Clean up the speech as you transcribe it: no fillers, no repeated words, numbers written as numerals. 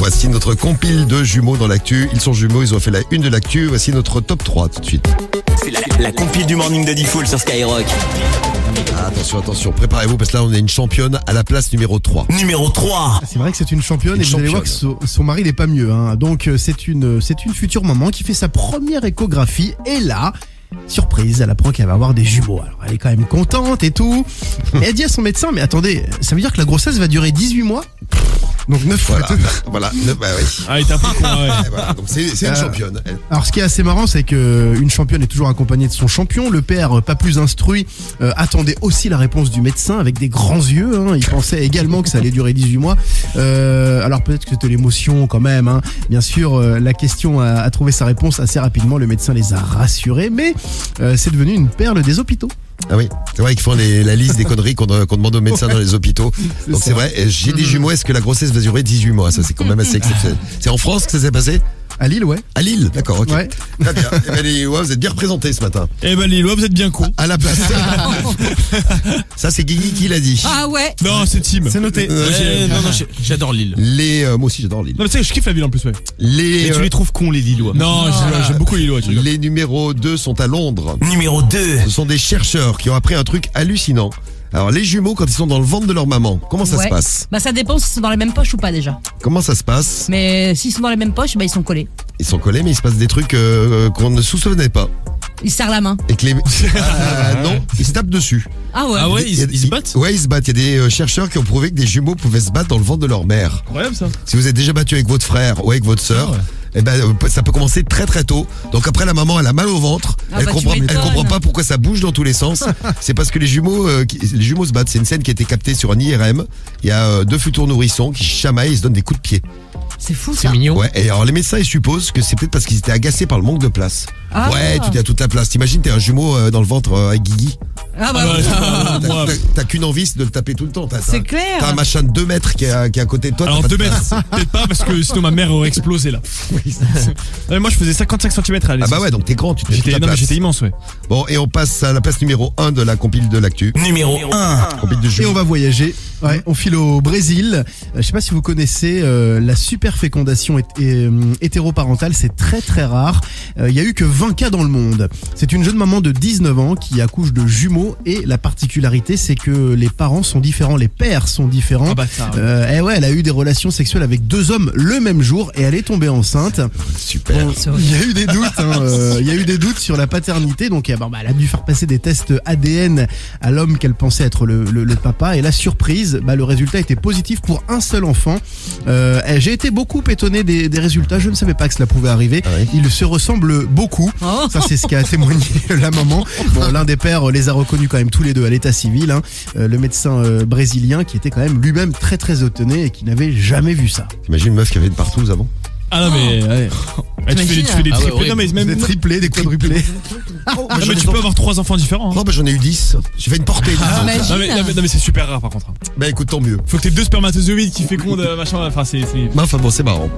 Voici notre compile de jumeaux dans l'actu. Ils sont jumeaux, ils ont fait la une de l'actu. Voici notre top 3 tout de suite. C'est la compile du morning de Diffoul sur Skyrock. Attention, préparez-vous parce que là on a une championne à la place numéro 3. Numéro 3. C'est vrai que c'est une championne et vous allez voir que son mari n'est pas mieux. Hein. Donc c'est une future maman qui fait sa première échographie et là, surprise, elle apprend qu'elle va avoir des jumeaux. Alors elle est quand même contente et tout. Et elle dit à son médecin, mais attendez, ça veut dire que la grossesse va durer 18 mois ? Donc 9 fois. Voilà, bah oui. Ah, il t'a pris quoi, ouais. Voilà, donc c'est une championne. Elle. Alors ce qui est assez marrant, c'est que une championne est toujours accompagnée de son champion. Le père, pas plus instruit, attendait aussi la réponse du médecin avec des grands yeux. Hein. Il pensait également que ça allait durer 18 mois. Alors peut-être que c'était l'émotion quand même. Hein. Bien sûr, la question a trouvé sa réponse assez rapidement. Le médecin les a rassurés, mais c'est devenu une perle des hôpitaux. Ah oui, c'est vrai qu'ils font la liste des conneries qu'on demande aux médecins dans les hôpitaux. Donc c'est vrai, j'ai des jumeaux, est-ce que la grossesse va durer 18 mois ? Ça c'est quand même assez exceptionnel. C'est en France que ça s'est passé ? À Lille, ouais. À Lille, d'accord, ok. Ouais. Très bien. Eh ben, les Lillois, vous êtes bien représentés ce matin. Eh ben, les Lillois, vous êtes bien cons. À la place. Ça c'est Guigui qui l'a dit. Ah ouais. Non, c'est Tim. C'est noté. Non, j'adore Lille. Moi aussi j'adore Lille. Non, mais tu sais, je kiffe la ville en plus, ouais. Les, tu les trouves cons, les Lillois. Non, j'aime beaucoup les Lillois. les numéros 2 sont à Londres. Numéro 2. Ce sont des chercheurs qui ont appris un truc hallucinant. Alors les jumeaux quand ils sont dans le ventre de leur maman, comment ça se passe ? Bah ça dépend s'ils sont dans la même poche ou pas déjà. Comment ça se passe ? Mais s'ils sont dans la même poche, bah ils sont collés. Ils sont collés mais il se passe des trucs qu'on ne soupçonnait pas. Ils se serrent la main. Et que les... non, ils se tapent dessus. Ah ouais. Ah ouais, ils se battent ? Ouais, ils se battent. Il y a des chercheurs qui ont prouvé que des jumeaux pouvaient se battre dans le ventre de leur mère. Incroyable ça. Si vous êtes déjà battu avec votre frère ou avec votre sœur, eh ben, ça peut commencer très très tôt. Donc après la maman elle a mal au ventre, elle comprend pas pourquoi ça bouge dans tous les sens. C'est parce que les jumeaux se battent. C'est une scène qui a été captée sur un IRM. Il y a 2 futurs nourrissons qui chamaillent et se donnent des coups de pied. C'est fou ça. C'est mignon. Ouais, et alors les médecins ils supposent que c'est peut-être parce qu'ils étaient agacés par le manque de place. Ah. Ouais, tu as toute la place. T'imagines t'es un jumeau dans le ventre avec Guigui. Ah bah T'as qu'une envie, c'est de le taper tout le temps. c'est clair. T'as un machin de 2 mètres qui est à côté de toi. Alors 2 mètres, peut-être pas parce que sinon ma mère aurait explosé là. Non, moi je faisais 55 cm à Ah bah ouais, donc t'es grand, tu te fais toute la place. J'étais immense, ouais. Bon, et on passe à la place numéro 1 de la compile de l'actu. Numéro 1. Compile de Et jumeaux. on va voyager. Ouais, on file au Brésil. Je sais pas si vous connaissez la superfécondation hétéroparentale, c'est très très rare. Il y a eu que 20 cas dans le monde. C'est une jeune maman de 19 ans qui accouche de jumeaux et la particularité c'est que les parents sont différents, les pères sont différents. Ah bah ça. Et ouais, elle a eu des relations sexuelles avec 2 hommes le même jour et elle est tombée enceinte. Super. Bon, il y a eu des doutes, il y a eu des doutes sur la paternité, donc elle a dû faire passer des tests ADN à l'homme qu'elle pensait être le papa et la surprise, le résultat était positif pour un seul enfant. J'ai été beaucoup étonné des résultats, je ne savais pas que cela pouvait arriver. Ah oui. Ils se ressemblent beaucoup. Oh. Ça c'est ce qu'a témoigné la maman. Bon, l'un des pères les a reconnus quand même tous les deux à l'état civil. Hein. Le médecin brésilien qui était quand même lui-même très très étonné et qui n'avait jamais vu ça. T'imagines une meuf qui avait de partout avant. Ah non mais ouais. Tu fais des triplés. Non mais même Des triplés, des quadruplés. Oh, non, mais tu peux avoir 3 enfants différents. Hein. Non, j'en ai eu 10. J'ai fait une portée. Non mais c'est super rare par contre. Bah écoute, tant mieux. Faut que t'aies 2 spermatozoïdes qui fécondent machin. Enfin c'est. Enfin bon, c'est marrant.